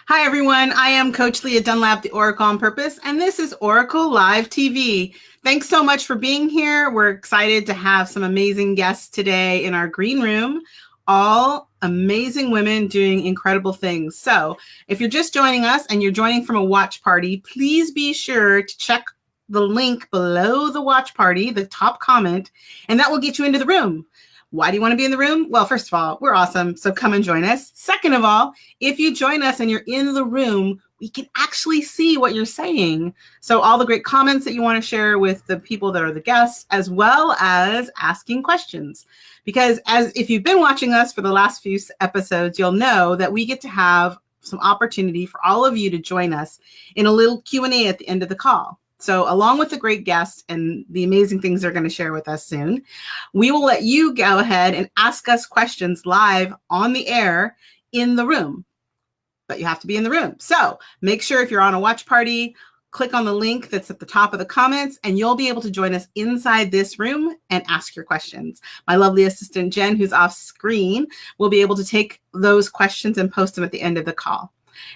Hi, everyone. I am Coach Leah Dunlap, the Oracle on Purpose, and this is Oracle Live TV. Thanks so much for being here. We're excited to have some amazing guests today in our green room, all amazing women doing incredible things. So if you're just joining us and you're joining from a watch party, please be sure to check the link below the watch party, the top comment, and that will get you into the room. Why do you want to be in the room? Well, first of all, we're awesome, so come and join us. Second of all, if you join us and you're in the room, we can actually see what you're saying. So all the great comments that you want to share with the people that are the guests, as well as asking questions. Because if you've been watching us for the last few episodes, you'll know that we get to have some opportunity for all of you to join us in a little Q&A at the end of the call. So along with the great guests and the amazing things they're going to share with us soon, we will let you go ahead and ask us questions live on the air in the room. But you have to be in the room. So make sure if you're on a watch party, click on the link that's at the top of the comments, and you'll be able to join us inside this room and ask your questions. My lovely assistant, Jen, who's off screen, will be able to take those questions and post them at the end of the call.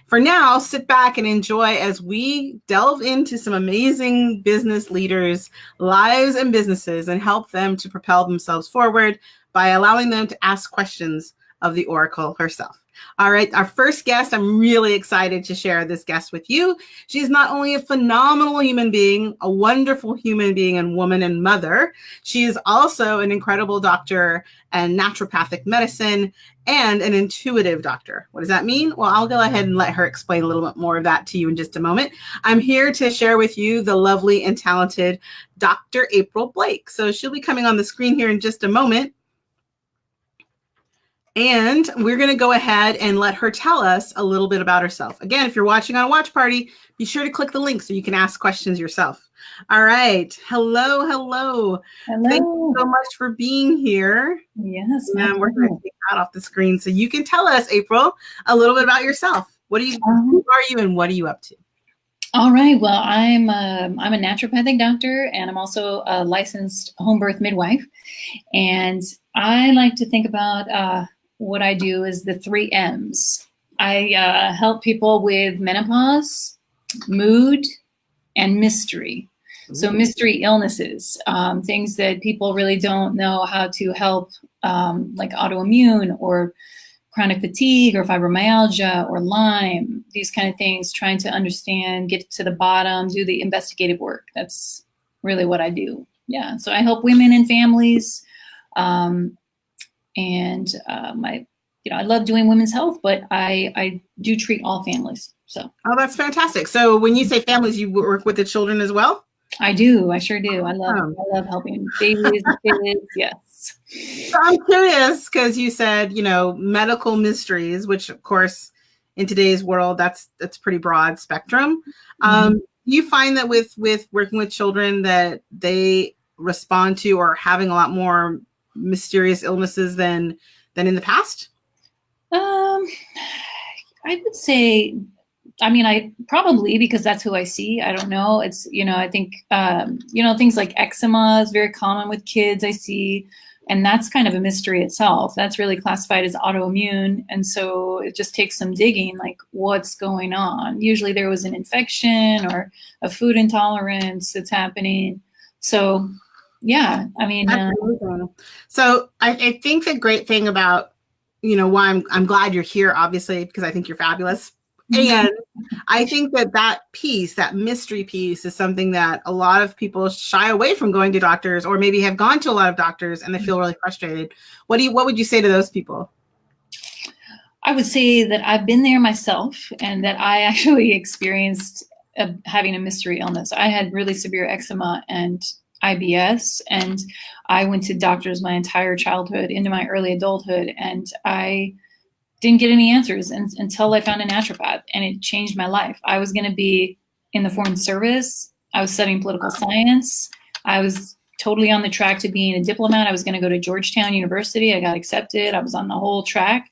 For now, sit back and enjoy as we delve into some amazing business leaders' lives and businesses and help them to propel themselves forward by allowing them to ask questions of the Oracle herself. All right, our first guest, I'm really excited to share this guest with you. She's not only a phenomenal human being, a wonderful human being and woman and mother, she is also an incredible doctor and naturopathic medicine and an intuitive doctor. What does that mean? Well, I'll go ahead and let her explain a little bit more of that to you in just a moment. I'm here to share with you the lovely and talented Dr. April Blake. So she'll be coming on the screen here in just a moment. And we're going to go ahead and let her tell us a little bit about herself. Again, if you're watching on a watch party, be sure to click the link so you can ask questions yourself. All right. Hello. Hello. Thank you so much for being here. Yes. And we're going to take that off the screen so you can tell us, April, a little bit about yourself. Who are you and what are you up to? All right. Well, I'm a naturopathic doctor, and I'm also a licensed home birth midwife. And I like to think about what I do is the 3 M's. I help people with menopause, mood, and mystery. So mystery illnesses, things that people really don't know how to help, like autoimmune or chronic fatigue or fibromyalgia or Lyme, these kind of things, trying to understand, get to the bottom, do the investigative work. That's really what I do. Yeah. So I help women and families. I love doing women's health, but I do treat all families. So. Oh, that's fantastic. So when you say families, you work with the children as well? I do. I sure do. I love helping babies and kids. Yes. So I'm curious because you said, medical mysteries, which of course in today's world, that's pretty broad spectrum. You find that with working with children that they respond to or having a lot more mysterious illnesses than in the past? I would say, I probably, because that's who I see. I don't know. It's, I think, things like eczema is very common with kids I see. And that's kind of a mystery itself. That's really classified as autoimmune. And so it just takes some digging, like what's going on. Usually there was an infection or a food intolerance that's happening. So, yeah, so I think the great thing about, why I'm glad you're here, obviously, because I think you're fabulous. And I think that piece, that mystery piece, is something that a lot of people shy away from going to doctors, or maybe have gone to a lot of doctors and they feel really frustrated. What would you say to those people? I would say that I've been there myself, and that I actually experienced having a mystery illness. I had really severe eczema and IBS, and I went to doctors my entire childhood into my early adulthood, and I didn't get any answers until I found a naturopath, and it changed my life. I was going to be in the foreign service. I was studying political science. I was totally on the track to being a diplomat. I was going to go to Georgetown University. I got accepted. I was on the whole track,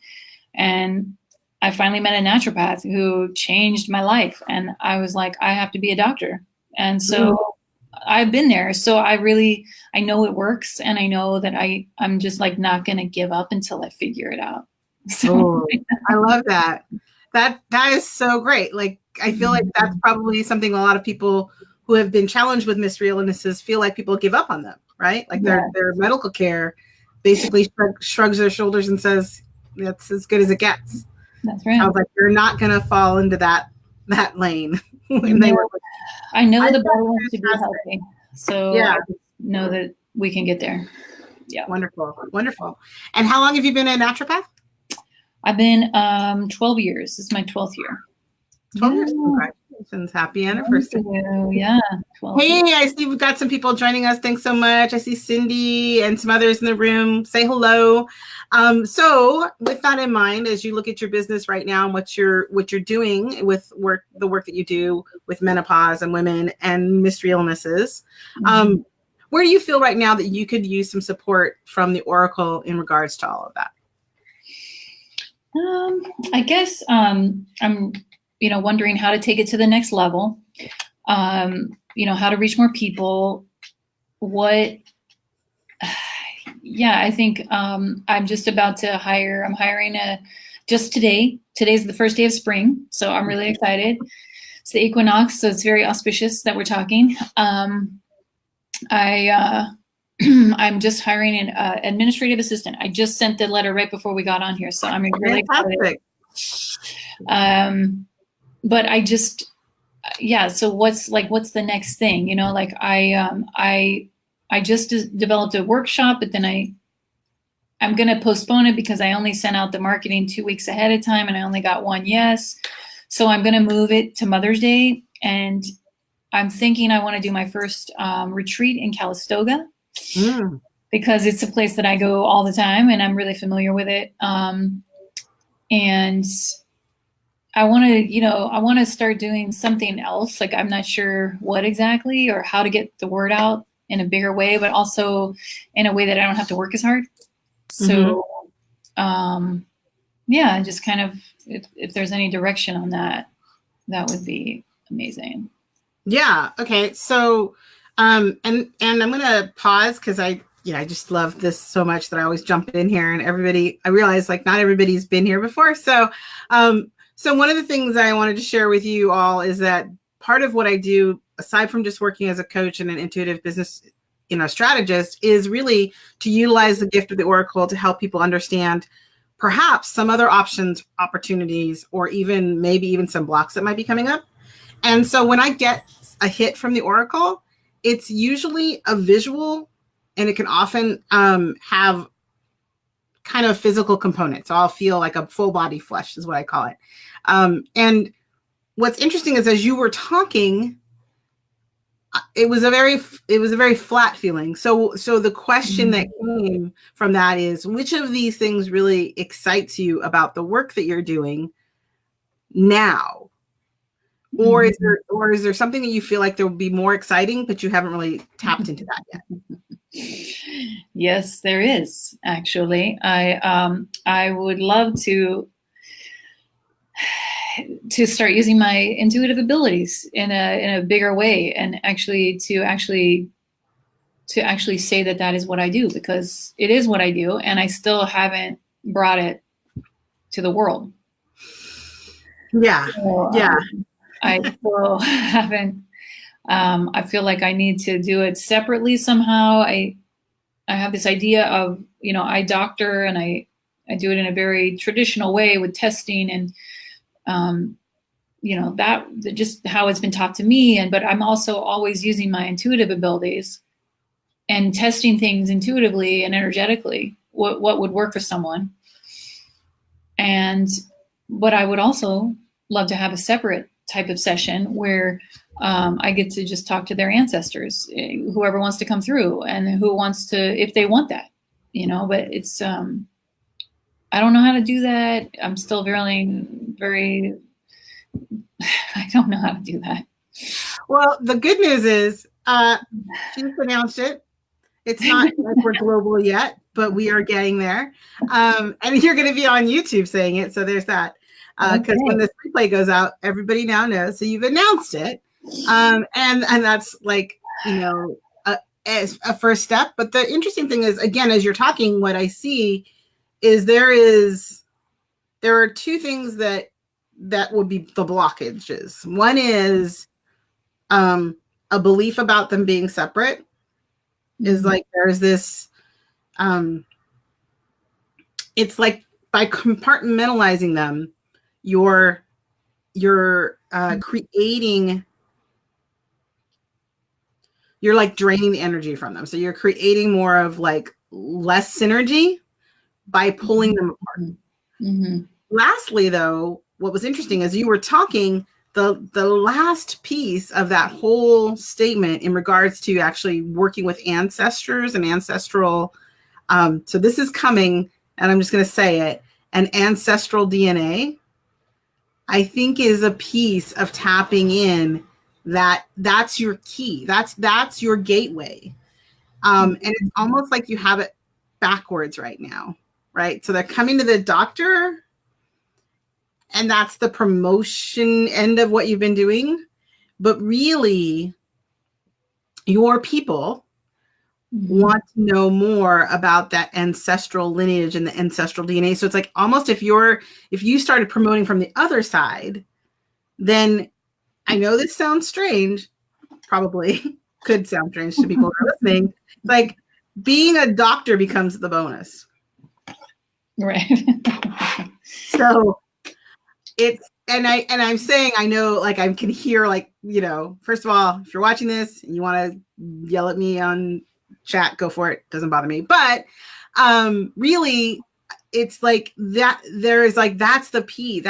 and I finally met a naturopath who changed my life. And I was like, I have to be a doctor. And so I've been there. So I know it works. And I know that I'm just like not going to give up until I figure it out. So. I love that. That is so great. Like, I feel like that's probably something a lot of people who have been challenged with mystery illnesses feel like people give up on them, right? Like their medical care basically shrugs their shoulders and says, that's as good as it gets. That's right. Sounds like you're not going to fall into that lane. When No, they were, I know the body wants to be healthy. So yeah. I know that we can get there. Yeah. Wonderful. Wonderful. And how long have you been a naturopath? I've been 12 years. This is my 12th year. 12 years. Congratulations. Happy anniversary. Yeah. 12 Hey, years. I see we've got some people joining us. Thanks so much. I see Cindy and some others in the room. Say hello. So with that in mind, as you look at your business right now and what you're doing with the work that you do with menopause and women and mystery illnesses, where do you feel right now that you could use some support from the Oracle in regards to all of that? I guess I'm wondering how to take it to the next level. How to reach more people. I think I'm just about to hire. I'm hiring just today. Today's the first day of spring, so I'm really excited. It's the equinox, so it's very auspicious that we're talking. I'm just hiring an administrative assistant. I just sent the letter right before we got on here, so I'm really excited. But I just, so what's the next thing? Like I just developed a workshop, but then I'm going to postpone it because I only sent out the marketing 2 weeks ahead of time and I only got one yes. So I'm going to move it to Mother's Day, and I'm thinking I want to do my first retreat in Calistoga. Because it's a place that I go all the time and I'm really familiar with it. And I want to start doing something else. Like, I'm not sure what exactly or how to get the word out in a bigger way, but also in a way that I don't have to work as hard. So, just kind of, if there's any direction on that, that would be amazing. Yeah. Okay. So, and I'm going to pause because I just love this so much that I always jump in here, and I realize like not everybody's been here before. So, so one of the things I wanted to share with you all is that part of what I do, aside from just working as a coach and an intuitive business, strategist, is really to utilize the gift of the Oracle to help people understand perhaps some other options, opportunities, or maybe even some blocks that might be coming up. And so when I get a hit from the Oracle, it's usually a visual, and it can often have kind of physical components. So I'll feel like a full body flush is what I call it. And what's interesting is as you were talking, it was a very flat feeling. So the question that came from that is, which of these things really excites you about the work that you're doing now? Or is there something that you feel like there will be more exciting, but you haven't really tapped into that yet? Yes, there is, actually. I would love to start using my intuitive abilities in a bigger way, and actually say that is what I do, because it is what I do, and I still haven't brought it to the world. Yeah. So, I still haven't. I feel like I need to do it separately somehow. I have this idea of, I doctor, and I do it in a very traditional way with testing and, that just how it's been taught to me. But I'm also always using my intuitive abilities and testing things intuitively and energetically, what would work for someone. But I would also love to have a separate type of session where I get to just talk to their ancestors, whoever wants to come through and who wants to, if they want that, but it's, I don't know how to do that. I'm still very, I don't know how to do that. Well, the good news is she just announced it. It's not like we're global yet, but we are getting there. And you're going to be on YouTube saying it. So there's that. Because when this replay goes out, everybody now knows. So you've announced it. And that's like, as a first step. But the interesting thing is, again, as you're talking, what I see is there are two things that that would be the blockages. One is a belief about them being separate. Is like there's this it's like by compartmentalizing them, you're creating, you're like draining the energy from them. So you're creating more of like less synergy by pulling them apart. Mm-hmm. Lastly, though, what was interesting is you were talking, the last piece of that whole statement in regards to actually working with ancestors and ancestral. So this is coming, and I'm just going to say it, an ancestral DNA, I think, is a piece of tapping in that's your key. That's your gateway. And it's almost like you have it backwards right now, right? So they're coming to the doctor, and that's the promotion end of what you've been doing. But really, your people want to know more about that ancestral lineage and the ancestral DNA. So it's like almost if you started promoting from the other side, then I know this sounds strange, probably could sound strange to people who are listening. Like being a doctor becomes the bonus. Right. So it's, and I'm saying, I know, like I can hear, like, you know, first of all, if you're watching this and you want to yell at me on chat, go for it. Doesn't bother me. But really, it's like that there is like, that's the piece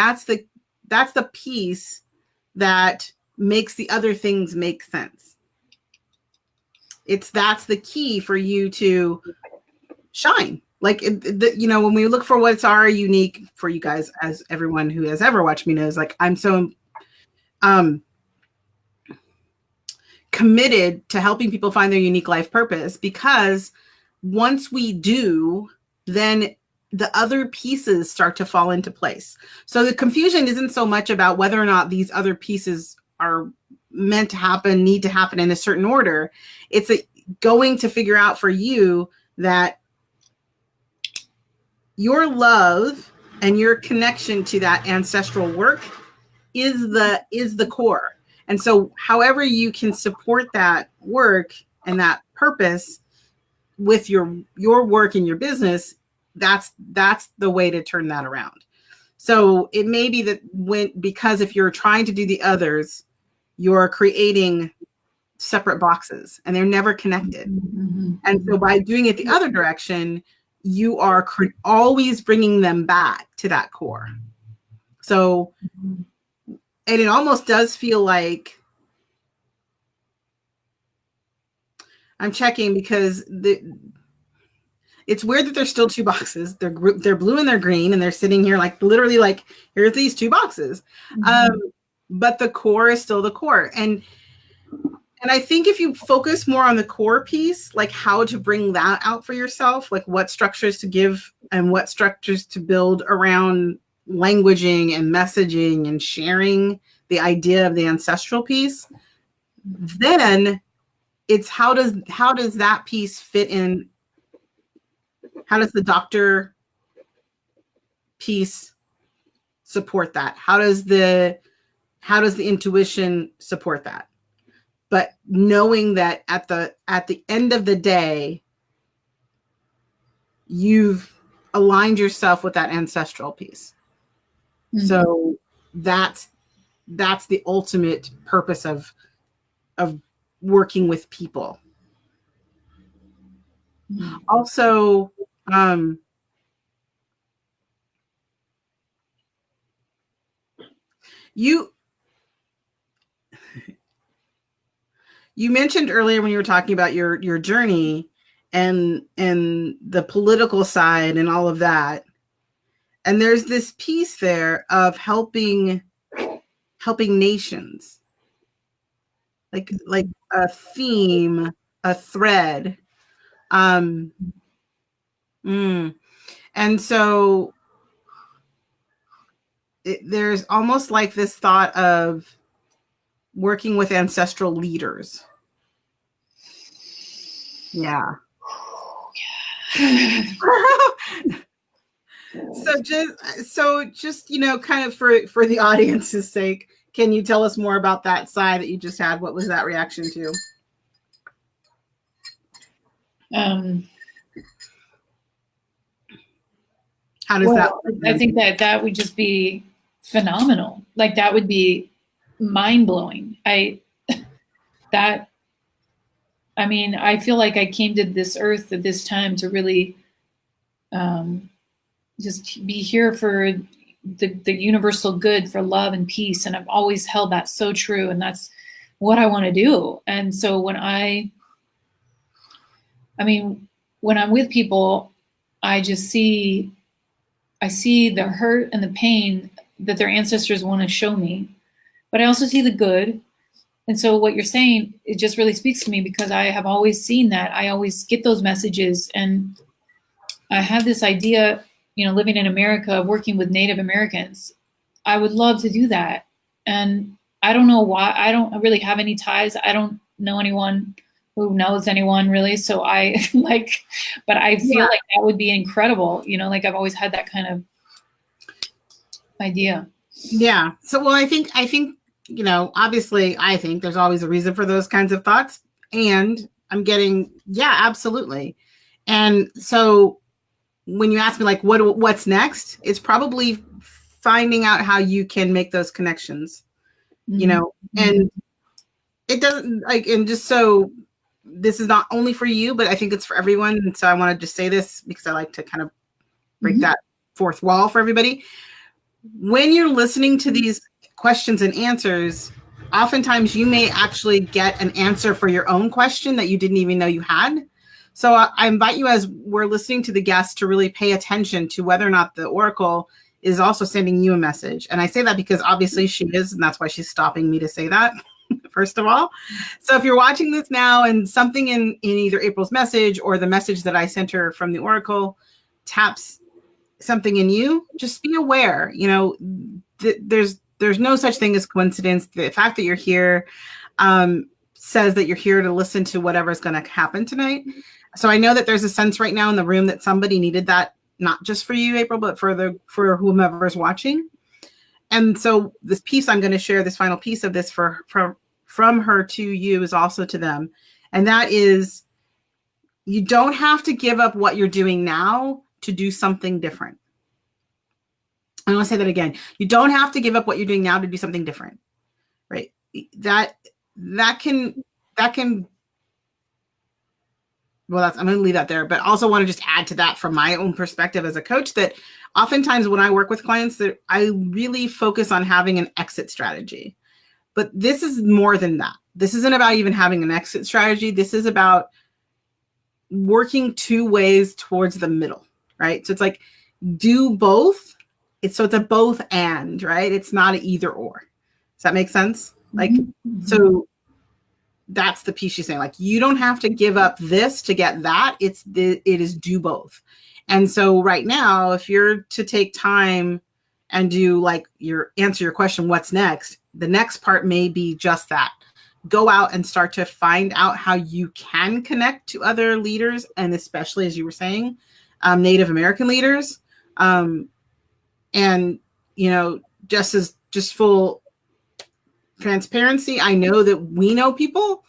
that makes the other things make sense. That's the key for you to shine. Like, you know, when we look for what's our unique, for you guys, as everyone who has ever watched me knows, like I'm so committed to helping people find their unique life purpose, because once we do, then the other pieces start to fall into place. So the confusion isn't so much about whether or not these other pieces are meant to happen, need to happen in a certain order. It's going to figure out for you that your love and your connection to that ancestral work is the core. And so however you can support that work and that purpose with your work and your business, that's the way to turn that around. So it may be that because if you're trying to do the others, you're creating separate boxes and they're never connected. Mm-hmm. And so by doing it the other direction, you are always bringing them back to that core. So, and it almost does feel like, I'm checking because it's weird that there's still two boxes. They're blue and they're green, and they're sitting here like literally like, here's these two boxes. Mm-hmm. But the core is still the core. And I think if you focus more on the core piece, like how to bring that out for yourself, like what structures to give and what structures to build around languaging and messaging and sharing the idea of the ancestral piece, then it's how does that piece fit in? How does the doctor piece support that? How does the intuition support that? But knowing that at the end of the day, you've aligned yourself with that ancestral piece. Mm-hmm. So that's the ultimate purpose of working with people. Mm-hmm. Also, you mentioned earlier when you were talking about your journey and the political side and all of that. And there's this piece there of helping nations. Like a theme, a thread. And so there's almost like this thought of working with ancestral leaders. Yeah. So just kind of for the audience's sake, can you tell us more about that sigh that you just had? What was that reaction to? How does that? I think that would just be phenomenal. Like that would be mind blowing. I mean, I feel like I came to this earth at this time to really just be here for the universal good, for love and peace. And I've always held that so true. And that's what I want to do. And so when when I'm with people, I see the hurt and the pain that their ancestors want to show me, but I also see the good. And so what you're saying, it just really speaks to me because I have always seen that. I always get those messages. And I have this idea, living in America, working with Native Americans. I would love to do that. And I don't know why. I don't really have any ties. I don't know anyone who knows anyone really. So I but I feel like that would be incredible. Like I've always had that kind of idea. Yeah. So, well, I think, obviously I think there's always a reason for those kinds of thoughts. And I'm getting, yeah, absolutely. And so when you ask me like, what's next, it's probably finding out how you can make those connections, and it doesn't and just so this is not only for you, but I think it's for everyone. And so I want to just say this because I like to kind of break that fourth wall for everybody. When you're listening to these questions and answers, oftentimes you may actually get an answer for your own question that you didn't even know you had. So I invite you, as we're listening to the guests, to really pay attention to whether or not the Oracle is also sending you a message. And I say that because obviously she is, and that's why she's stopping me to say that, first of all. So if you're watching this now and something in either April's message or the message that I sent her from the Oracle taps something in you, just be aware. There's no such thing as coincidence. The fact that you're here says that you're here to listen to whatever's going to happen tonight. So I know that there's a sense right now in the room that somebody needed that, not just for you, April, but for whomever's watching. And so this piece I'm going to share, this final piece of this from her to you, is also to them. And that is, you don't have to give up what you're doing now to do something different. I want to say that again. You don't have to give up what you're doing now to do something different, right? That can, well, I'm going to leave that there, but also want to just add to that from my own perspective as a coach, that oftentimes when I work with clients, that I really focus on having an exit strategy. But this is more than that. This isn't about even having an exit strategy. This is about working two ways towards the middle, right? So it's like, do both. It's a both and, right? It's not an either or. Does that make sense? Like, so that's the piece she's saying. Like, you don't have to give up this to get that. It is do both. And so right now, if you're to take time and do answer your question, what's next? The next part may be just that. Go out and start to find out how you can connect to other leaders, and especially, as you were saying, Native American leaders. And, just full transparency, I know that we know people.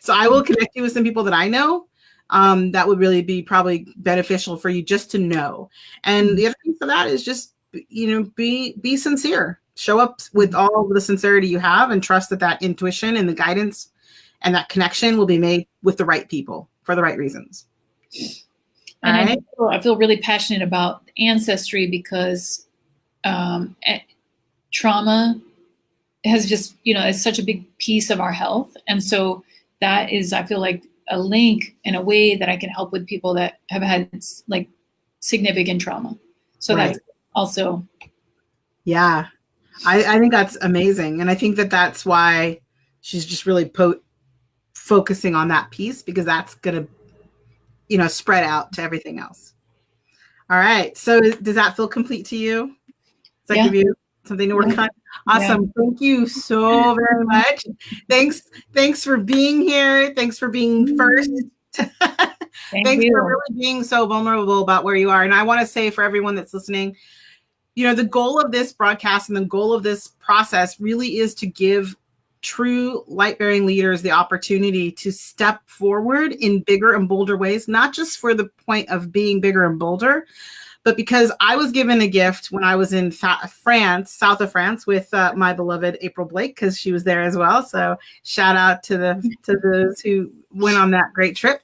So I will connect you with some people that I know. That would really be probably beneficial for you just to know. And the other thing for that is just, be sincere. Show up with all the sincerity you have, and trust that intuition and the guidance and that connection will be made with the right people for the right reasons. And right? I feel really passionate about ancestry because trauma has just, is such a big piece of our health. And so that is, I feel like, a link in a way that I can help with people that have had significant trauma. So right. That's also. Yeah. I think that's amazing. And I think that's why she's just really focusing on that piece, because that's going to, spread out to everything else. All right. So does that feel complete to you? Does that give you something to work on? Awesome. Yeah. Thank you so very much. Thanks for being here. Thanks for being first. Thank Thanks for you. really being so vulnerable about where you are. And I want to say for everyone that's listening, the goal of this broadcast and the goal of this process really is to give true light-bearing leaders the opportunity to step forward in bigger and bolder ways, not just for the point of being bigger and bolder, but because I was given a gift when I was in France, south of France, with my beloved April Blake, because she was there as well. So shout out to those who went on that great trip.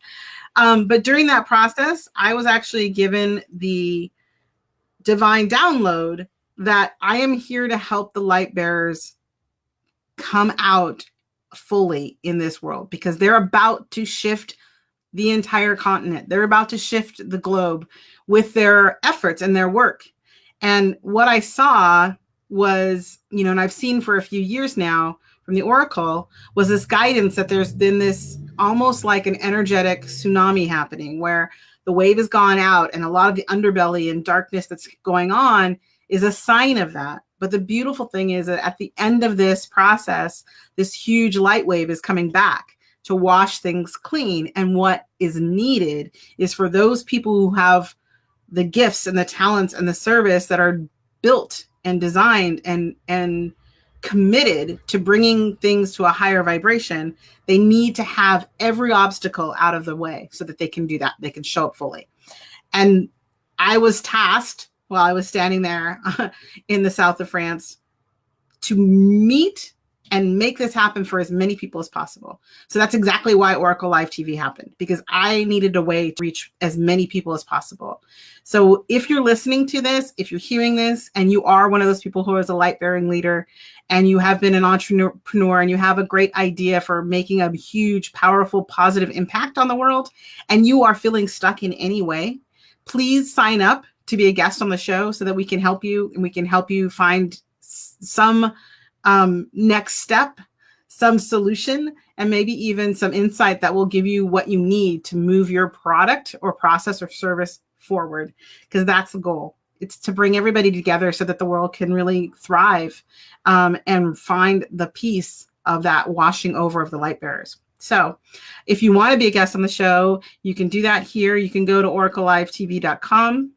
But during that process, I was actually given the divine download that I am here to help the light bearers come out fully in this world, because they're about to shift the entire continent. They're about to shift the globe with their efforts and their work. And what I saw was, and I've seen for a few years now from the Oracle, was this guidance that there's been this almost like an energetic tsunami happening where the wave has gone out, and a lot of the underbelly and darkness that's going on is a sign of that. But the beautiful thing is that at the end of this process, this huge light wave is coming back to wash things clean. And what is needed is for those people who have the gifts and the talents and the service that are built and designed and committed to bringing things to a higher vibration, they need to have every obstacle out of the way so that they can do that. They can show up fully. And I was tasked while I was standing there in the south of France to meet and make this happen for as many people as possible. So that's exactly why Oracle Live TV happened, because I needed a way to reach as many people as possible. So if you're listening to this, if you're hearing this, and you are one of those people who is a light-bearing leader, and you have been an entrepreneur, and you have a great idea for making a huge, powerful, positive impact on the world, and you are feeling stuck in any way, please sign up to be a guest on the show so that we can help you, and we can help you find some next step, some solution, and maybe even some insight that will give you what you need to move your product or process or service forward, because that's the goal. It's to bring everybody together so that the world can really thrive and find the peace of that washing over of the light bearers. So if you want to be a guest on the show, you can do that here. You can go to oraclelivetv.com.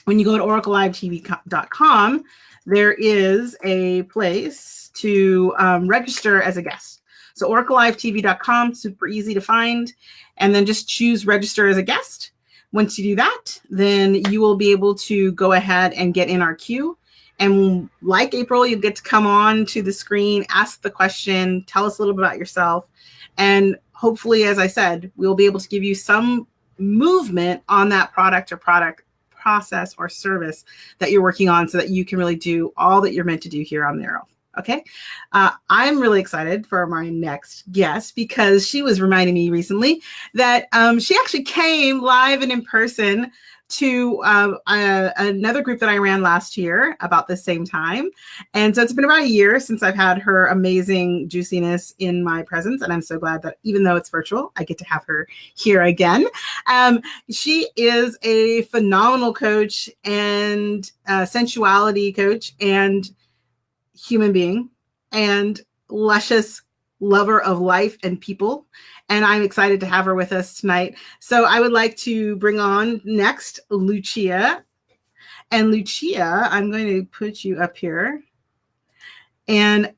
When you go to oraclelivetv.com, there is a place to register as a guest. So oraclelivetv.com, super easy to find. And then just choose register as a guest. Once you do that, then you will be able to go ahead and get in our queue. And like April, you get to come on to the screen, ask the question, tell us a little bit about yourself. And hopefully, as I said, we'll be able to give you some movement on that product or product process or service that you're working on so that you can really do all that you're meant to do here on the earth. Okay. I'm really excited for my next guest because she was reminding me recently that she actually came live and in person to another group that I ran last year about the same time. And so it's been about a year since I've had her amazing juiciness in my presence. And I'm so glad that even though it's virtual, I get to have her here again. She is a phenomenal coach and sensuality coach and human being and luscious lover of life and people. And I'm excited to have her with us tonight. So I would like to bring on next Lucia. And Lucia, I'm going to put you up here. And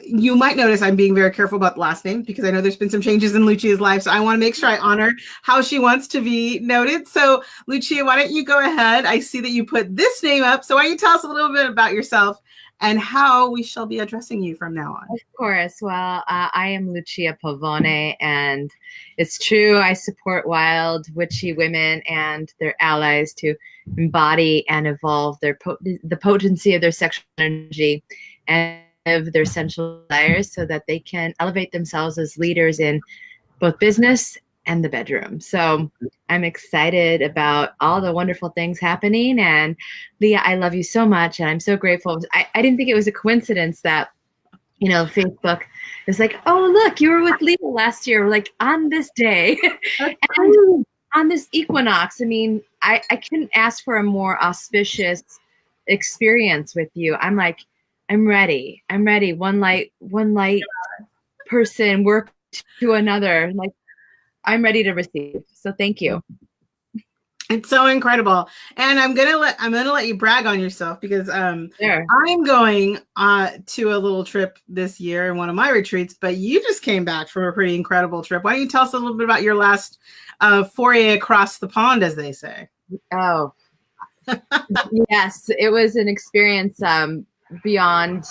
you might notice I'm being very careful about the last name because I know there's been some changes in Lucia's life. So I want to make sure I honor how she wants to be noted. So Lucia, why don't you go ahead? I see that you put this name up. So why don't you tell us a little bit about yourself and how we shall be addressing you from now on? Of course. Well, I am Lucia Pavone, and it's true. I support wild, witchy women and their allies to embody and evolve the potency of their sexual energy and of their sensual desires so that they can elevate themselves as leaders in both business and the bedroom. So I'm excited about all the wonderful things happening. And Leah, I love you so much. And I'm so grateful. I didn't think it was a coincidence that, Facebook is like, oh, look, you were with Leah last year, like on this day and on this equinox. I mean, I couldn't ask for a more auspicious experience with you. I'm like, I'm ready. One light person work to another. Like, I'm ready to receive. So thank you. It's so incredible. And I'm gonna let you brag on yourself because Sure. I'm going to a little trip this year in one of my retreats, but you just came back from a pretty incredible trip. Why don't you tell us a little bit about your last foray across the pond, as they say? Oh, yes, it was an experience beyond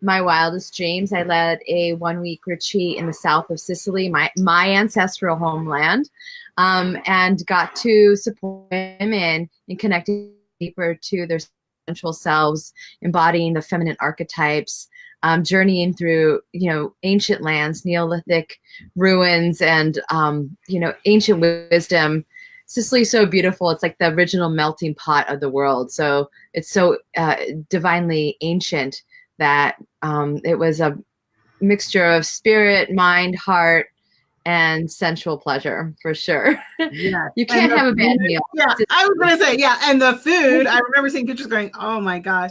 my wildest dreams. I led a 1-week retreat in the south of Sicily, my ancestral homeland, and got to support women in connecting deeper to their central selves, embodying the feminine archetypes, journeying through, ancient lands, Neolithic ruins, and, ancient wisdom. Sicily's so beautiful. It's like the original melting pot of the world. So it's so divinely ancient that it was a mixture of spirit, mind, heart, and sensual pleasure for sure. Yeah. You can't have a bad meal. Yeah, I was gonna say, yeah, and the food, I remember seeing pictures going, oh my gosh.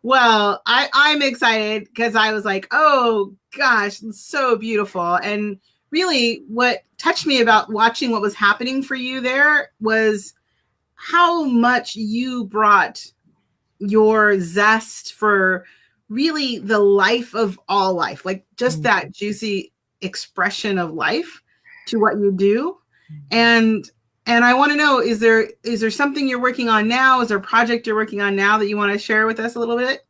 Well, I'm excited because I was like, oh gosh, it's so beautiful. And really what touched me about watching what was happening for you there was how much you brought your zest for really the life of all life, like just that juicy expression of life to what you do. And I want to know, is there something you're working on now? Is there a project you're working on now that you want to share with us a little bit?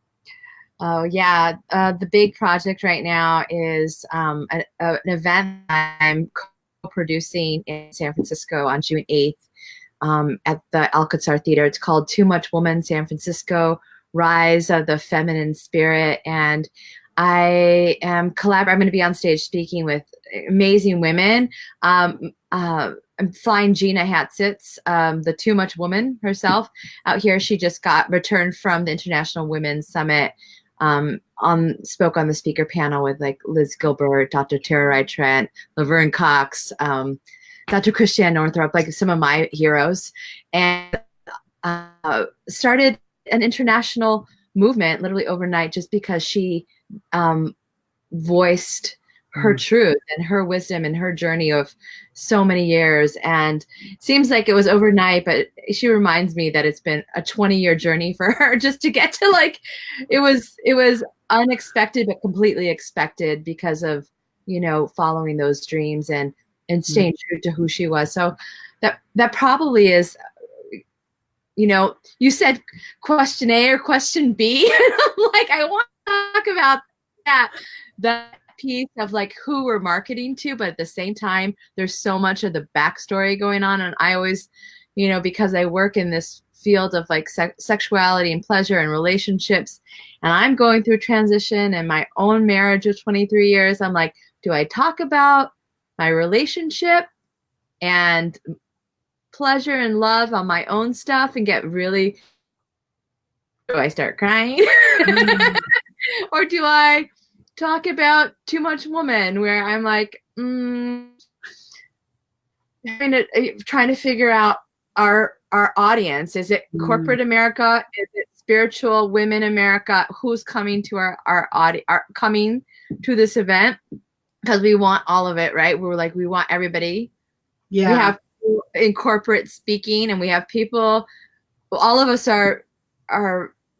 Oh yeah, the big project right now is an event I'm co-producing in San Francisco on June 8th at the Alcazar Theater. It's called Too Much Woman, San Francisco, Rise of the Feminine Spirit. And I am I'm going to be on stage speaking with amazing women. I'm flying Gina Hatzitz, the Too Much Woman herself, out here. She just returned from the International Women's Summit. Spoke on the speaker panel with like Liz Gilbert, Dr. Tara Wright-Trent, Laverne Cox, Dr. Christiane Northrup, like some of my heroes, and started an international movement literally overnight just because she voiced her truth and her wisdom and her journey of so many years. And it seems like it was overnight, but she reminds me that it's been a 20-year journey for her just to get to it was unexpected, but completely expected because of, following those dreams and staying true to who she was. So that probably is, you said question A or question B. I want to talk about that piece of who we're marketing to, but at the same time, there's so much of the backstory going on. And I always, because I work in this field of sexuality and pleasure and relationships, and I'm going through transition and my own marriage of 23 years, I'm like, do I talk about my relationship and pleasure and love on my own stuff and get really, do I start crying? Or do I talk about Too Much Woman, where I'm trying to figure out our audience? Is it corporate America? Is it spiritual women America? Who's coming to our audience, coming to this event? Because we want all of it, right? We want everybody. Yeah. We have people in corporate speaking, and we have people. All of us are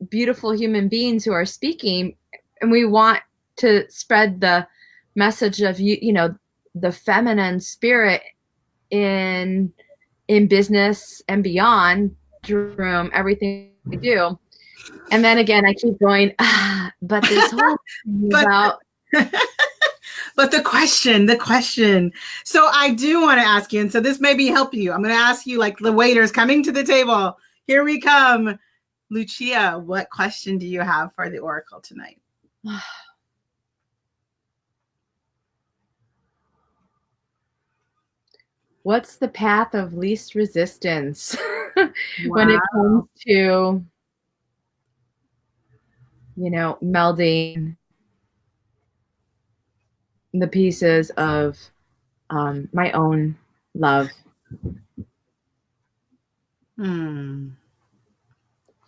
beautiful human beings who are speaking, and we want to spread the message of the feminine spirit in business and beyond through everything we do. And then again, I keep going, but this whole about. But the question. So I do want to ask you, and so this maybe help you. I'm going to ask you like the waiters coming to the table. Here we come. Lucia, what question do you have for the Oracle tonight? What's the path of least resistance when it comes to, melding the pieces of my own love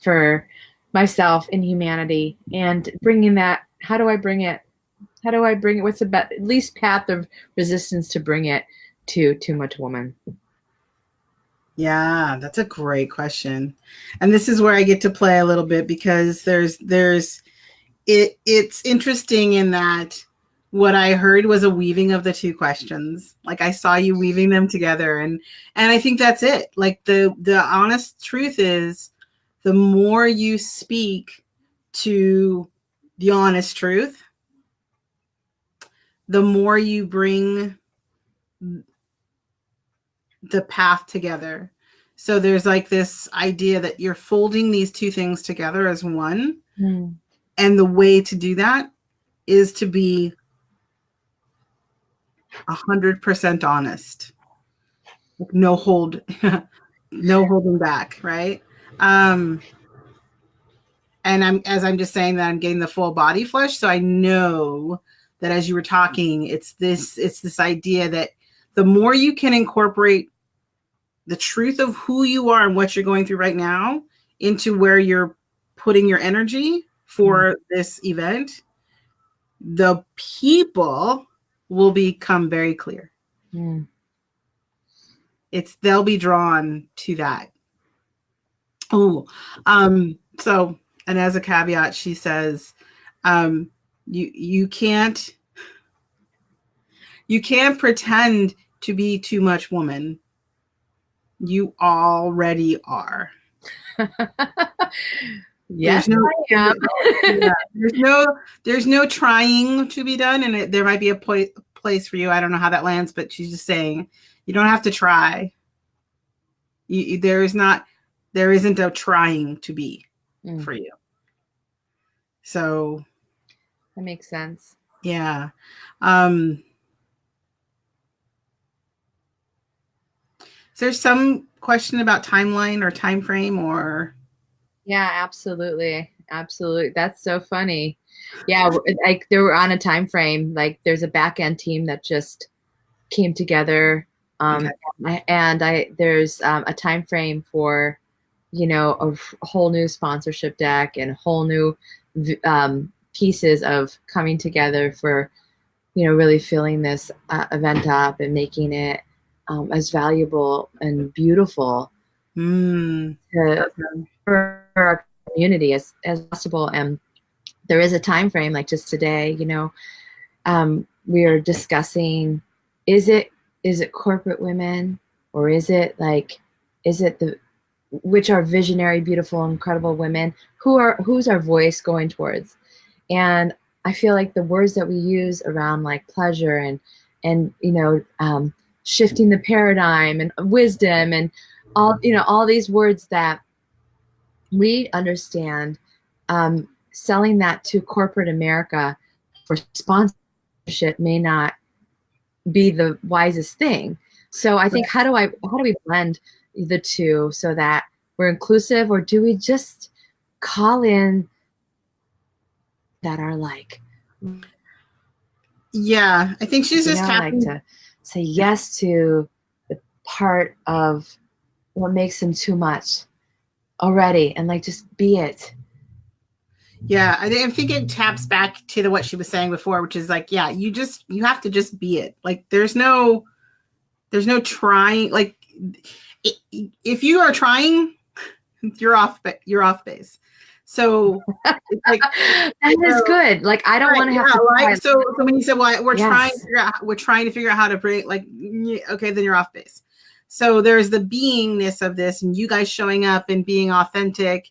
for myself and humanity, and bringing that? How do I bring it? What's the least path of resistance to bring it too much woman? Yeah, that's a great question. And this is where I get to play a little bit, because it's interesting in that what I heard was a weaving of the two questions. Like, I saw you weaving them together, and I think that's it. Like, the honest truth is, the more you speak to the honest truth, the more you bring the path together. So there's like this idea that you're folding these two things together as one. Mm. And the way to do that is to be 100% honest. No no holding back, right? And I'm just saying that I'm getting the full body flush. So I know that as you were talking, it's this idea that the more you can incorporate the truth of who you are and what you're going through right now into where you're putting your energy for this event, the people will become very clear. Mm. They'll be drawn to that. Oh, so, and as a caveat, she says, you can't pretend to be too much woman. You already are. Yes, I am. Yeah, there's no trying to be done, and there might be a place for you. I don't know how that lands, but she's just saying you don't have to try. There isn't a trying to be for you. So that makes sense. Yeah. Is there some question about timeline or time frame or? Yeah, absolutely. That's so funny. Yeah, like they were on a time frame. Like there's a back end team that just came together, and there's a time frame for, a whole new sponsorship deck and whole new pieces of coming together for, really filling this event up and making it as valuable and beautiful for our community as possible. And there is a time frame, like just today, we are discussing, is it corporate women, or is it which are visionary, beautiful, incredible women, who's our voice going towards? And I feel like the words that we use around like pleasure and shifting the paradigm and wisdom and all these words that we understand, selling that to corporate America for sponsorship may not be the wisest thing. So I think, how do we blend the two so that we're inclusive, or do we just call in that are like, yeah, I think she's just like to say yes to the part of what makes them too much already, and like just be it. Yeah, I think it taps back to what she was saying before, which is like, yeah, you have to just be it. Like there's no trying. Like if you are trying, you're off base. So it's like, that is good. Like I don't want to have to. Like, so when you said, well, we're trying to figure out how to bring, like, okay, then you're off base. So there's the beingness of this, and you guys showing up and being authentic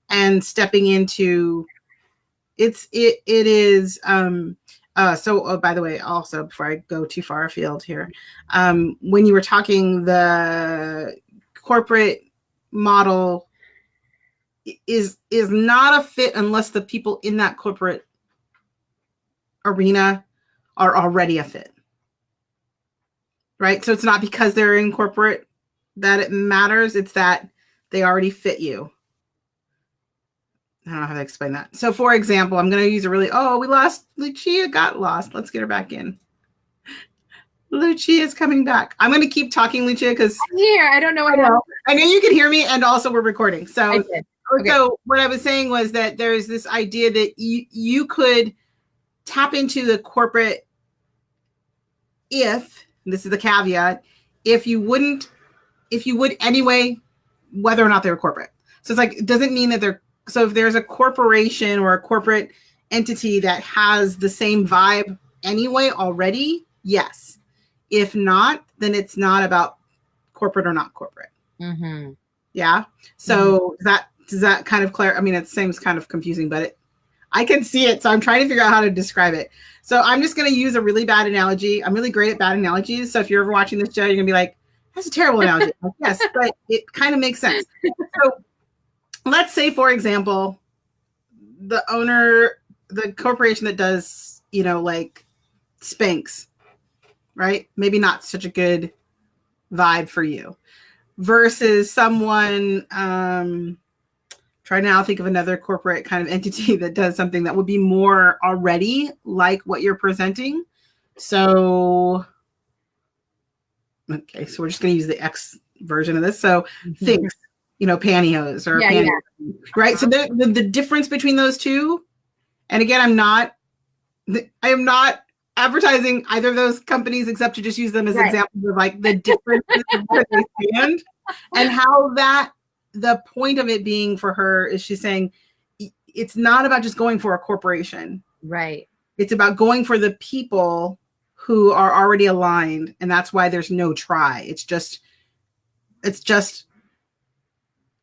and stepping into it is so by the way, also before I go too far afield here, when you were talking, the corporate model is not a fit unless the people in that corporate arena are already a fit, right? So it's not because they're in corporate that it matters, it's that they already fit you. I don't know how to explain that. So for example, I'm going to use we lost, Lucia got lost. Let's get her back in. Lucia is coming back. I'm going to keep talking, Lucia, because I'm here. I don't know what happened. I know you can hear me, and also we're recording. So, okay. So what I was saying was that there's this idea that you could tap into the corporate, if and this is the caveat, if you would anyway, whether or not they were corporate. So it's like, it doesn't mean that they're, so if there's a corporation or a corporate entity that has the same vibe anyway already, yes. If not, then it's not about corporate or not corporate. Mm-hmm. Yeah. So does that kind of clear? I mean, it seems kind of confusing, but I can see it. So I'm trying to figure out how to describe it. So I'm just going to use a really bad analogy. I'm really great at bad analogies. So if you're ever watching this show, you're going to be like, that's a terrible analogy. Like, yes, but it kind of makes sense. So let's say, for example, the owner, the corporation that does, like Spanx, right? Maybe not such a good vibe for you versus someone, try now think of another corporate kind of entity that does something that would be more already like what you're presenting. So, okay, so we're just going to use the X version of this. So things, pantyhose or pantyhose, right? So the difference between those two, and again, I am not advertising either of those companies except to just use them as examples of like the differences of where they stand and how that the point of it being for her is she's saying it's not about just going for a corporation. Right. It's about going for the people who are already aligned. And that's why there's no try. It's just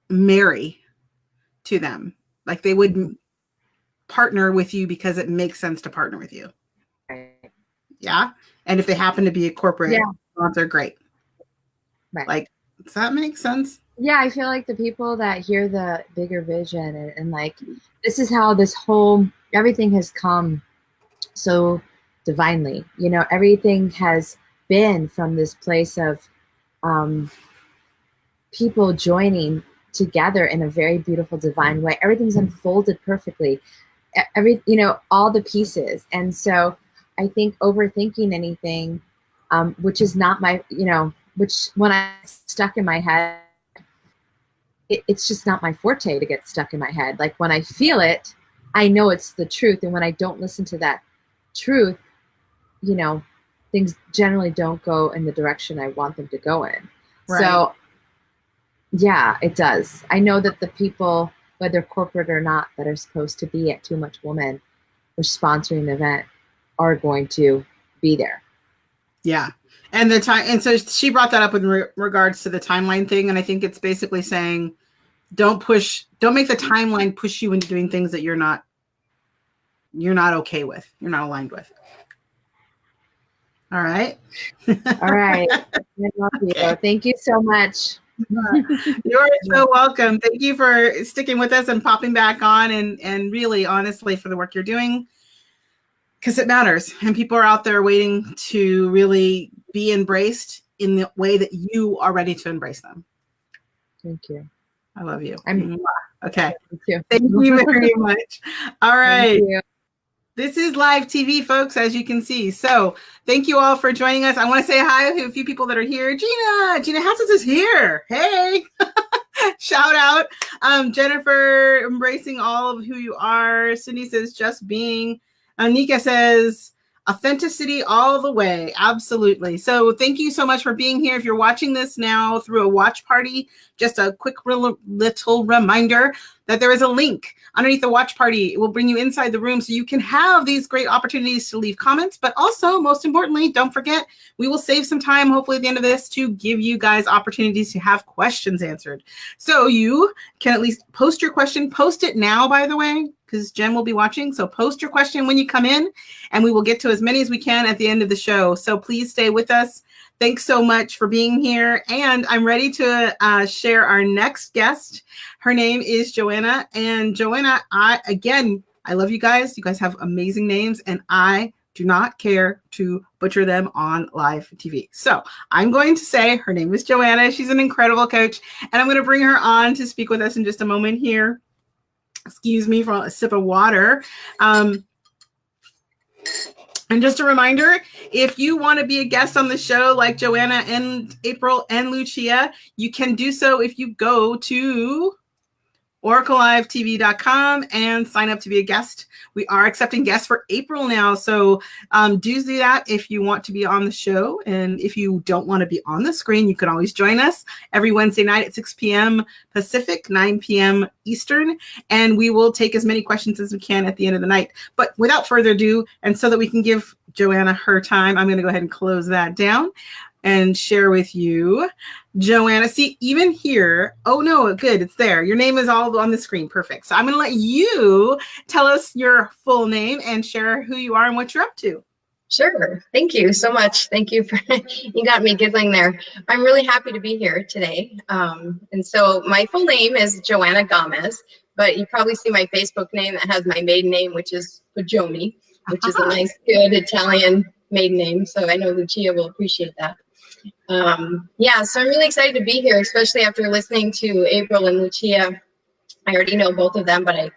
marry to them. Like they would partner with you because it makes sense to partner with you. Right. Yeah. And if they happen to be a corporate sponsor, great. Right. Like, does that make sense? Yeah, I feel like the people that hear the bigger vision and like, this is how this whole, everything has come so divinely. Everything has been from this place of people joining together in a very beautiful, divine way. Everything's unfolded perfectly. All the pieces. And so I think overthinking anything, which is not my, which when I stuck in my head, it's just not my forte to get stuck in my head. Like when I feel it, I know it's the truth. And when I don't listen to that truth, things generally don't go in the direction I want them to go in. Right. So yeah, it does. I know that the people, whether corporate or not, that are supposed to be at Too Much Woman or sponsoring the event are going to be there. Yeah. And the time, and so she brought that up with regards to the timeline thing. And I think it's basically saying, don't make the timeline push you into doing things that you're not okay with. You're not aligned with. All right. All right. I love you. Okay. Thank you so much. You're so welcome. Thank you for sticking with us and popping back on and really honestly for the work you're doing. Because it matters, and people are out there waiting to really be embraced in the way that you are ready to embrace them. Thank you. I love you. Thank Okay. you. Thank you very much. All right. This is live TV, folks, as you can see. So thank you all for joining us. I want to say hi to a few people that are here. Gina Hassels is here. Hey. Shout out. Jennifer, embracing all of who you are. Cindy says, just being. Nika says, authenticity all the way. Absolutely. So thank you so much for being here. If you're watching this now through a watch party, just a quick little reminder that there is a link underneath the watch party. It will bring you inside the room so you can have these great opportunities to leave comments. But also, most importantly, don't forget, we will save some time, hopefully at the end of this, to give you guys opportunities to have questions answered. So you can at least post your question. Post it now, by the way, because Jen will be watching. So post your question when you come in, and we will get to as many as we can at the end of the show. So please stay with us. Thanks so much for being here. And I'm ready to share our next guest. Her name is Joanna. And Joanna, I love you guys. You guys have amazing names, and I do not care to butcher them on live TV. So I'm going to say her name is Joanna. She's an incredible coach, and I'm going to bring her on to speak with us in just a moment here. Excuse me for a sip of water. And just a reminder, if you want to be a guest on the show like Joanna and April and Lucia, you can do so if you go to oraclelivetv.com and sign up to be a guest. We are accepting guests for April now. So do that if you want to be on the show. And if you don't want to be on the screen, you can always join us every Wednesday night at 6 p.m. Pacific, 9 p.m. Eastern. And we will take as many questions as we can at the end of the night. But without further ado, and so that we can give Joanna her time, I'm going to go ahead and close that down and share with you. Joanna, see, even here, oh no, good, it's there. Your name is all on the screen. Perfect. So I'm going to let you tell us your full name and share who you are and what you're up to. Sure. Thank you so much. Thank you for, you got me giggling there. I'm really happy to be here today. And so my full name is Joanna Gomez, but you probably see my Facebook name that has my maiden name, which is Pujomi, which is a nice, good Italian maiden name. So I know Lucia will appreciate that. Yeah, so I'm really excited to be here, especially after listening to April and Lucia. I already know both of them, but I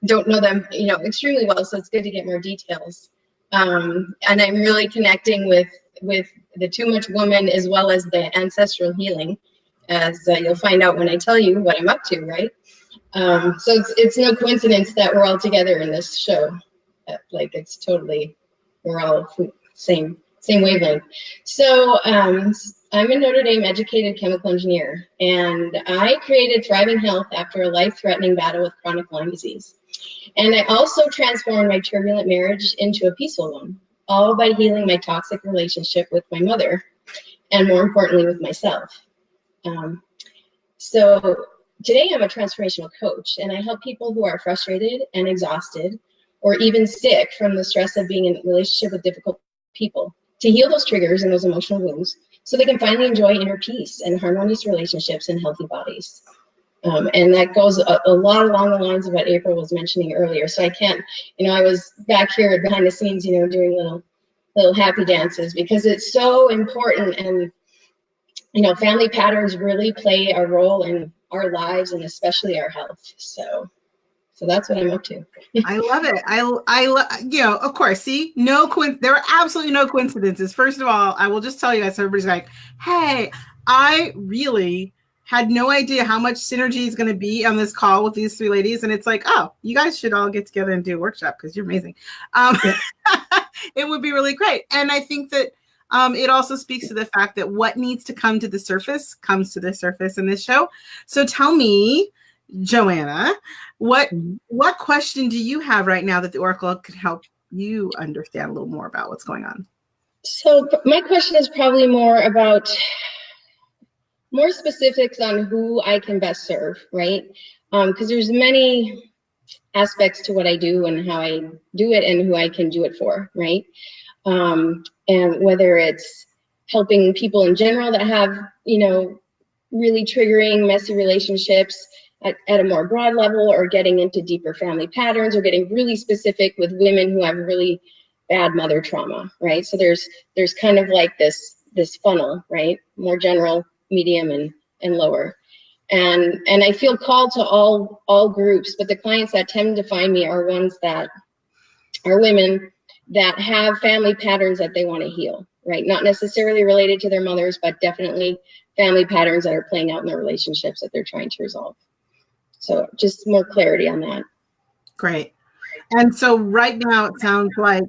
don't know them, extremely well. So it's good to get more details. And I'm really connecting with the Too Much Woman as well as the ancestral healing, as you'll find out when I tell you what I'm up to, right? So it's no coincidence that we're all together in this show. Like it's totally, we're all same wavelength. So I'm a Notre Dame educated chemical engineer, and I created Thriving Health after a life-threatening battle with chronic Lyme disease. And I also transformed my turbulent marriage into a peaceful one, all by healing my toxic relationship with my mother, and more importantly, with myself. So today I'm a transformational coach, and I help people who are frustrated and exhausted, or even sick from the stress of being in a relationship with difficult people, to heal those triggers and those emotional wounds so they can finally enjoy inner peace and harmonious relationships and healthy bodies. And that goes a lot along the lines of what April was mentioning earlier. So I can't, I was back here behind the scenes, doing little happy dances because it's so important. And, family patterns really play a role in our lives and especially our health. So that's what I'm up to. I love it. I love, of course, see, there are absolutely no coincidences. First of all, I will just tell you guys, so everybody's like, hey, I really had no idea how much synergy is going to be on this call with these three ladies. And it's like, oh, you guys should all get together and do a workshop because you're amazing. It would be really great. And I think that it also speaks to the fact that what needs to come to the surface comes to the surface in this show. So tell me, Joanna, what question do you have right now that the Oracle could help you understand a little more about what's going on? So my question is probably more specifics on who I can best serve, right? Because there's many aspects to what I do and how I do it and who I can do it for, right? And whether it's helping people in general that have, really triggering, messy relationships at a more broad level, or getting into deeper family patterns, or getting really specific with women who have really bad mother trauma, right? So there's kind of like this funnel, right? More general, medium, and lower. And I feel called to all groups, but the clients that tend to find me are ones that are women that have family patterns that they want to heal, right? Not necessarily related to their mothers, but definitely family patterns that are playing out in their relationships that they're trying to resolve. So just more clarity on that. Great. And so right now it sounds like,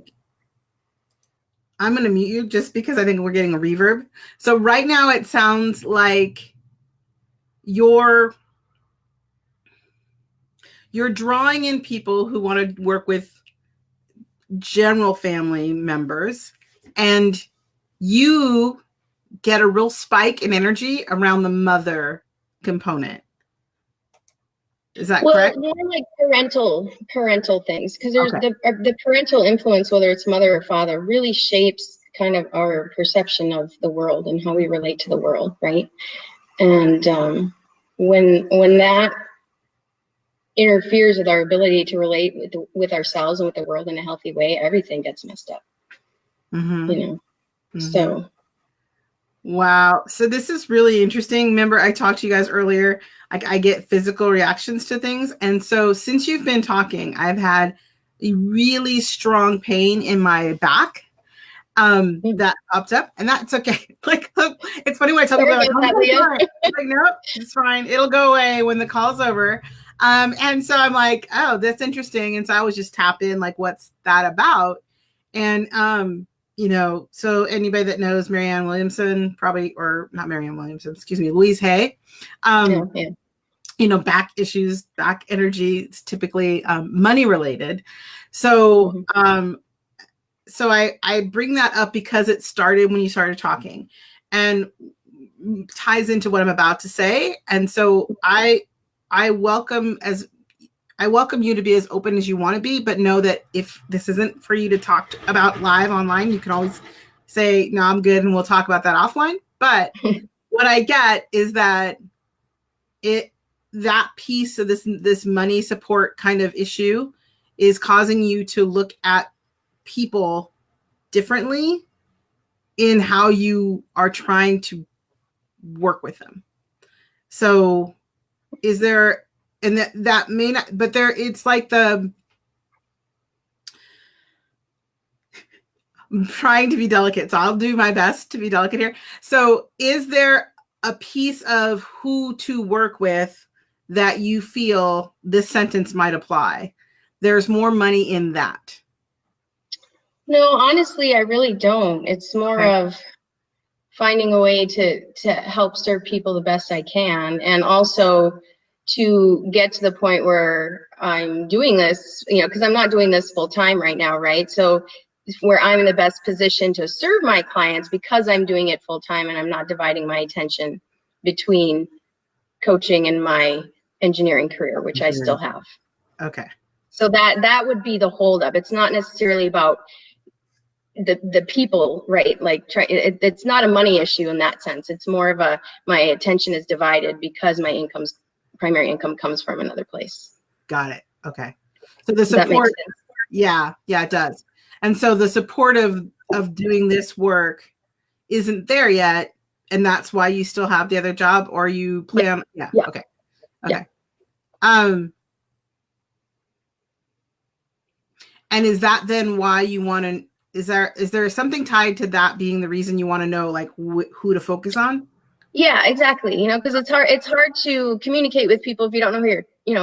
I'm going to mute you just because I think we're getting a reverb. So right now it sounds like you're drawing in people who want to work with general family members, and you get a real spike in energy around the mother component. Is that correct? More like parental things, because there's the parental influence, whether it's mother or father, really shapes kind of our perception of the world and how we relate to the world, right? And when that interferes with our ability to relate with ourselves and with the world in a healthy way, everything gets messed up. Mm-hmm. So. Wow. So this is really interesting. Remember, I talked to you guys earlier. I get physical reactions to things. And so since you've been talking, I've had a really strong pain in my back that popped up, and that's okay. Like, it's funny when I tell people, like, no, it's fine. It'll go away when the call's over. And so I'm like, oh, that's interesting. And so I was just tap in, like, what's that about? And, so anybody that knows Marianne Williamson, probably, or not Marianne Williamson, excuse me, Louise Hay, back issues, back energy, it's typically money related. So, so I bring that up because it started when you started talking and ties into what I'm about to say. And so I welcome you to be as open as you want to be, but know that if this isn't for you to talk about live online, you can always say, no, I'm good. And we'll talk about that offline. But what I get is that that piece of this money support kind of issue is causing you to look at people differently in how you are trying to work with them. So is there, and that may not, but there, it's like I'm trying to be delicate, so I'll do my best to be delicate here. So is there a piece of who to work with that you feel this sentence might apply? There's more money in that. No, honestly, I really don't. It's more of finding a way to help serve people the best I can, and also to get to the point where I'm doing this, because I'm not doing this full time right now, right? So where I'm in the best position to serve my clients because I'm doing it full time and I'm not dividing my attention between coaching and my engineering career, which I still have. Okay. So that would be the holdup. It's not necessarily about the people, right? Like it's not a money issue in that sense. It's more of my attention is divided because my primary income comes from another place. Got it. Okay. So the support, yeah, it does. And so the support of doing this work isn't there yet, and that's why you still have the other job, or you plan. Yeah. Okay. Yeah. And is that then why you want to? Is there something tied to that being the reason you want to know, like, who to focus on? Yeah, exactly. Because it's hard to communicate with people if you don't know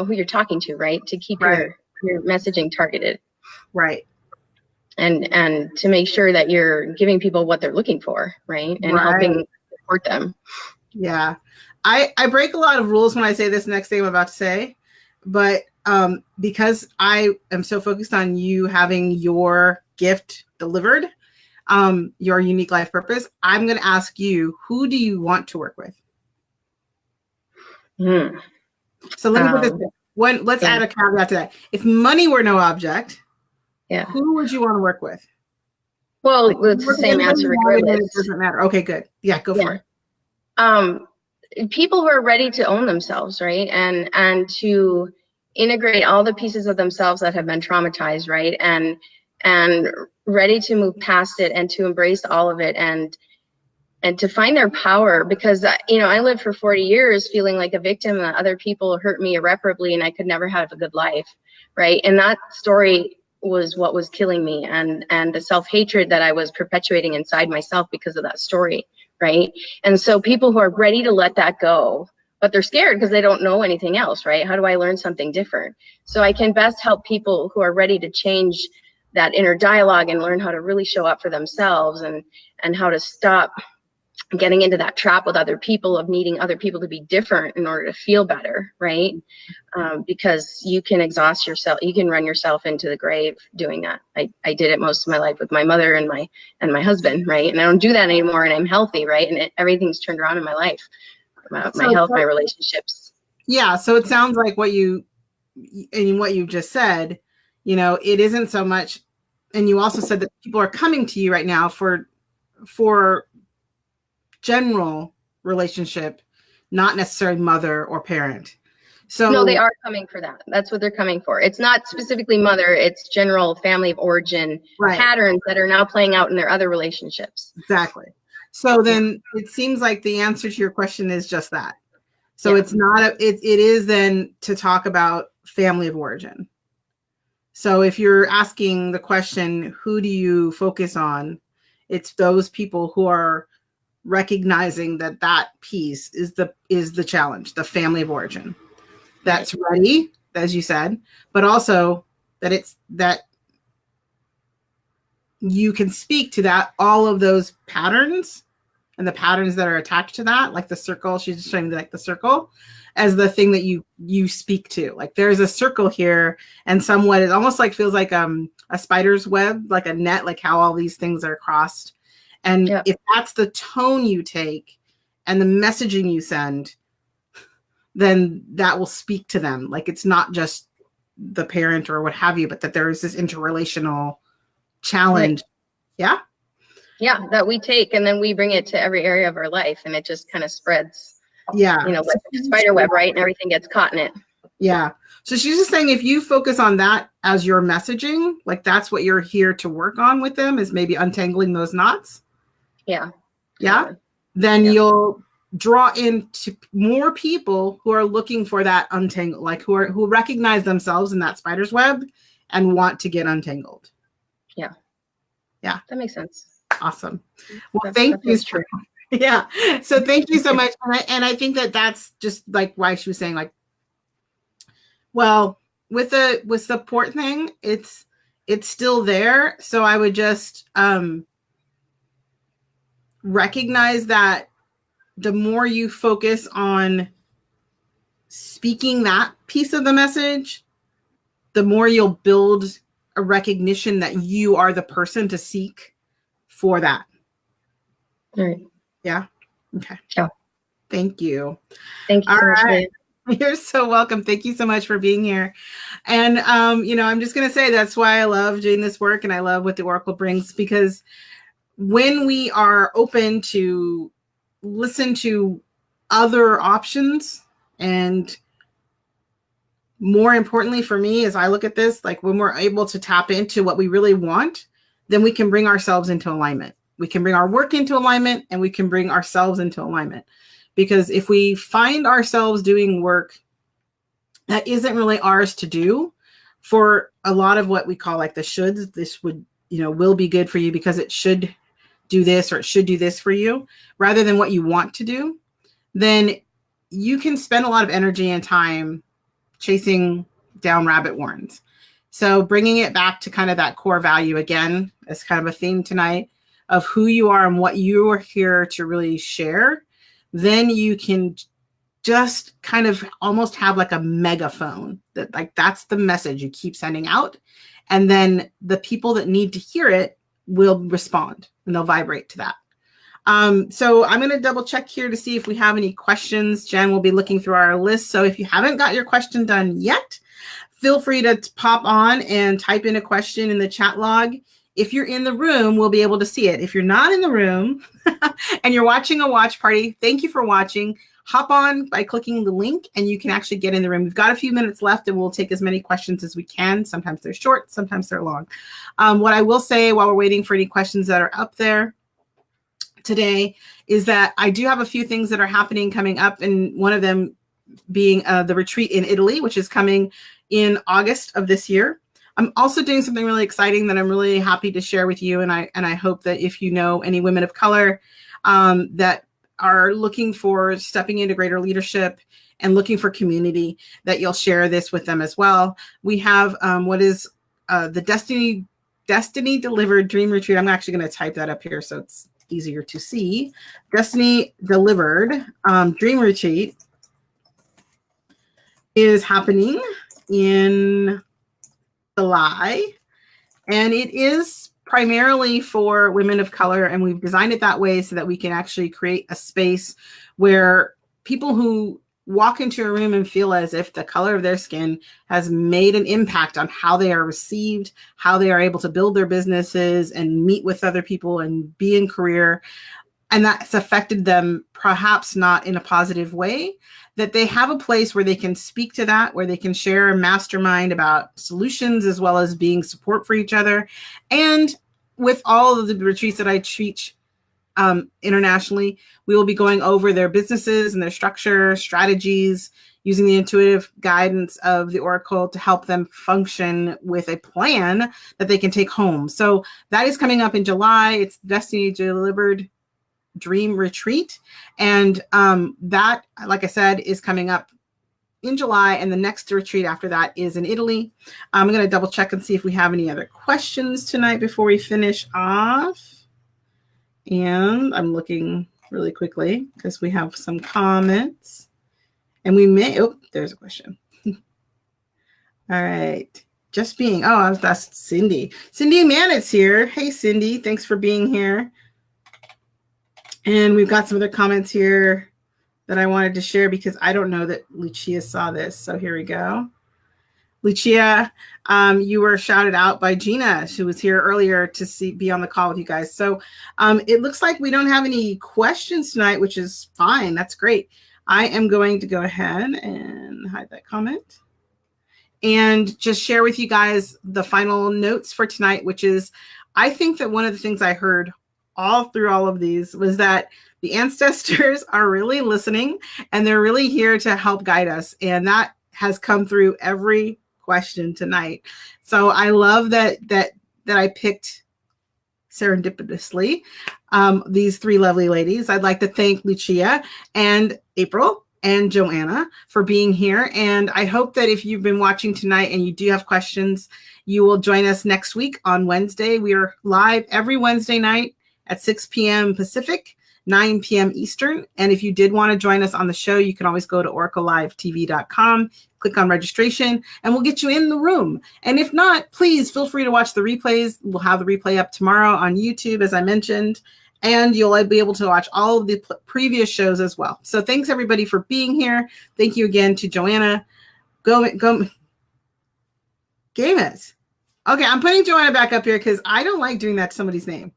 who you're talking to, right? To keep your messaging targeted. Right. And to make sure that you're giving people what they're looking for, right? And helping support them. Yeah. I break a lot of rules when I say this next thing I'm about to say, but because I am so focused on you having your gift delivered, your unique life purpose, I'm going to ask you, who do you want to work with? So let me put this one. Let's add a caveat to that. If money were no object, who would you want to work with? Well, it's the same answer regardless. It doesn't matter. Okay, good. Yeah, go for it. People who are ready to own themselves, right? And to integrate all the pieces of themselves that have been traumatized, right? And ready to move past it and to embrace all of it and to find their power, because I lived for 40 years feeling like a victim and other people hurt me irreparably and I could never have a good life, right? And that story was what was killing me, and the self-hatred that I was perpetuating inside myself because of that story, right? And so people who are ready to let that go, but they're scared because they don't know anything else, right? How do I learn something different? So I can best help people who are ready to change that inner dialogue and learn how to really show up for themselves and how to stop getting into that trap with other people of needing other people to be different in order to feel better, right? Because you can exhaust yourself, you can run yourself into the grave doing that. I did it most of my life with my mother and my husband, right? And I don't do that anymore, and I'm healthy, right? And everything's turned around in my life, my health, my relationships. Yeah, so it sounds like what you just said, it isn't so much, and you also said that people are coming to you right now for general relationship, not necessarily mother or parent. So no, they are coming for that. That's what they're coming for. It's not specifically mother, it's general family of origin patterns that are now playing out in their other relationships. Exactly. So then it seems like the answer to your question is just that. So it's not it is then to talk about family of origin. So if you're asking the question, who do you focus on? It's those people who are recognizing that piece is the challenge, the family of origin. that's ready, as you said, but also that you can speak to that, all of those patterns and the patterns that are attached to that, like the circle. She's just showing like the circle as the thing that you speak to. Like there's a circle here, and somewhat it almost like feels like a spider's web, like a net, like how all these things are crossed. And if that's the tone you take and the messaging you send, then that will speak to them. Like it's not just the parent or what have you, but that there is this interrelational challenge. Right. Yeah, that we take and then we bring it to every area of our life, and it just kind of spreads. Yeah. Like a spider web, right? And everything gets caught in it. Yeah. So she's just saying if you focus on that as your messaging, like that's what you're here to work on with them, is maybe untangling those knots. Yeah. Yeah. Then you'll draw into more people who are looking for that untangle, like who recognize themselves in that spider's web and want to get untangled. Yeah. Yeah. That makes sense. Awesome. Well, thank you. Yeah. So thank you so much. And I think that's just like why she was saying, like, well, with support thing, it's still there. So I would just recognize that the more you focus on speaking that piece of the message, the more you'll build a recognition that you are the person to seek for that. All right. Yeah. Okay. Yeah. Thank you. Thank you so much. Right. You're so welcome. Thank you so much for being here. And, I'm just going to say that's why I love doing this work, and I love what the Oracle brings, because when we are open to listen to other options, and more importantly for me, as I look at this, like when we're able to tap into what we really want, then we can bring ourselves into alignment. We can bring our work into alignment, and we can bring ourselves into alignment. Because if we find ourselves doing work that isn't really ours to do, for a lot of what we call like the shoulds, this would, will be good for you because it should do this, or it should do this for you, rather than what you want to do, then you can spend a lot of energy and time chasing down rabbit warrens. So bringing it back to kind of that core value again, as kind of a theme tonight of who you are and what you are here to really share, then you can just kind of almost have like a megaphone that, like, that's the message you keep sending out. And then the people that need to hear it will respond, and they'll vibrate to that. So I'm going to double check here to see if we have any questions. Jen will be looking through our list. So if you haven't got your question done yet, feel free to pop on and type in a question in the chat log. If you're in the room, we'll be able to see it. If you're not in the room and you're watching a watch party, thank you for watching. Hop on by clicking the link, and you can actually get in the room. We've got a few minutes left, and we'll take as many questions as we can. Sometimes they're short, sometimes they're long. What I will say while we're waiting for any questions that are up there today is that I do have a few things that are happening coming up, and one of them being the retreat in Italy, which is coming in August of this year. I'm also doing something really exciting that I'm really happy to share with you, and I hope that if you know any women of color that are looking for stepping into greater leadership and looking for community, that you'll share this with them as well. We have what is the Destiny Delivered Dream Retreat. I'm actually going to type that up here so it's easier to see. Destiny Delivered Dream Retreat is happening in July, and it is primarily for women of color, and we've designed it that way so that we can actually create a space where people who walk into a room and feel as if the color of their skin has made an impact on how they are received, how they are able to build their businesses and meet with other people and be in career, and that's affected them perhaps not in a positive way, that they have a place where they can speak to that, where they can share a mastermind about solutions as well as being support for each other. And with all of the retreats that I teach internationally, we will be going over their businesses and their structure, strategies, using the intuitive guidance of the Oracle to help them function with a plan that they can take home. So that is coming up in July. It's Destiny Delivered Dream Retreat. And that, like I said, is coming up in July, and the next retreat after that is in Italy. I'm going to double check and see if we have any other questions tonight before we finish off. And I'm looking really quickly because we have some comments. And we may, oh, there's a question. All right. Just being, oh, that's Cindy. Cindy Manitz here. Hey, Cindy, thanks for being here. And we've got some other comments here that I wanted to share because I don't know that Lucia saw this. So here we go. Lucia, you were shouted out by Gina. She was here earlier to be on the call with you guys. So it looks like we don't have any questions tonight, which is fine. That's great. I am going to go ahead and hide that comment and just share with you guys the final notes for tonight, which is, I think that one of the things I heard all through all of these was that the ancestors are really listening and they're really here to help guide us. And that has come through every question tonight. So I love that I picked serendipitously these three lovely ladies. I'd like to thank Lucia and April and Joanna for being here. And I hope that if you've been watching tonight and you do have questions, you will join us next week on Wednesday. We are live every Wednesday night at 6 p.m. Pacific, 9 p.m. Eastern. And if you did want to join us on the show, you can always go to oraclelivetv.com, click on registration, and we'll get you in the room. And if not, please feel free to watch the replays. We'll have the replay up tomorrow on YouTube, as I mentioned, and you'll be able to watch all of the previous shows as well. So thanks, everybody, for being here. Thank you again to Joanna. Games. Okay, I'm putting Joanna back up here because I don't like doing that to somebody's name.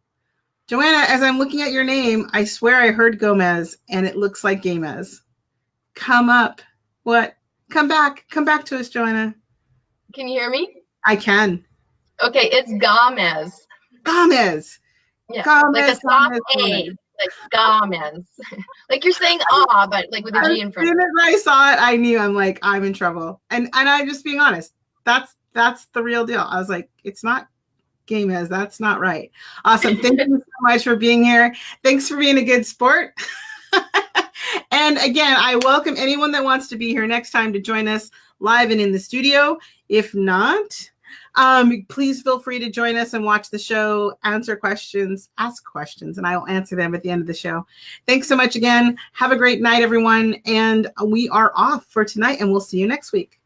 Joanna, as I'm looking at your name, I swear I heard Gomez, and it looks like Gamez. Come up. What? Come back to us, Joanna. Can you hear me? I can. Okay, it's Gomez. Gomez. Yeah, Gomez, like a soft Gomez, A, Gomez. like Gomez. Like you're saying but like with a G in front. As soon as I saw it, I knew. I'm like, I'm in trouble. And I'm just being honest. That's the real deal. I was like, it's not Gamez. That's not right. Awesome. Thank you so much for being here. Thanks for being a good sport. And again, I welcome anyone that wants to be here next time to join us live and in the studio. If not, please feel free to join us and watch the show, answer questions, ask questions, and I will answer them at the end of the show. Thanks so much again. Have a great night, everyone. And we are off for tonight, and we'll see you next week.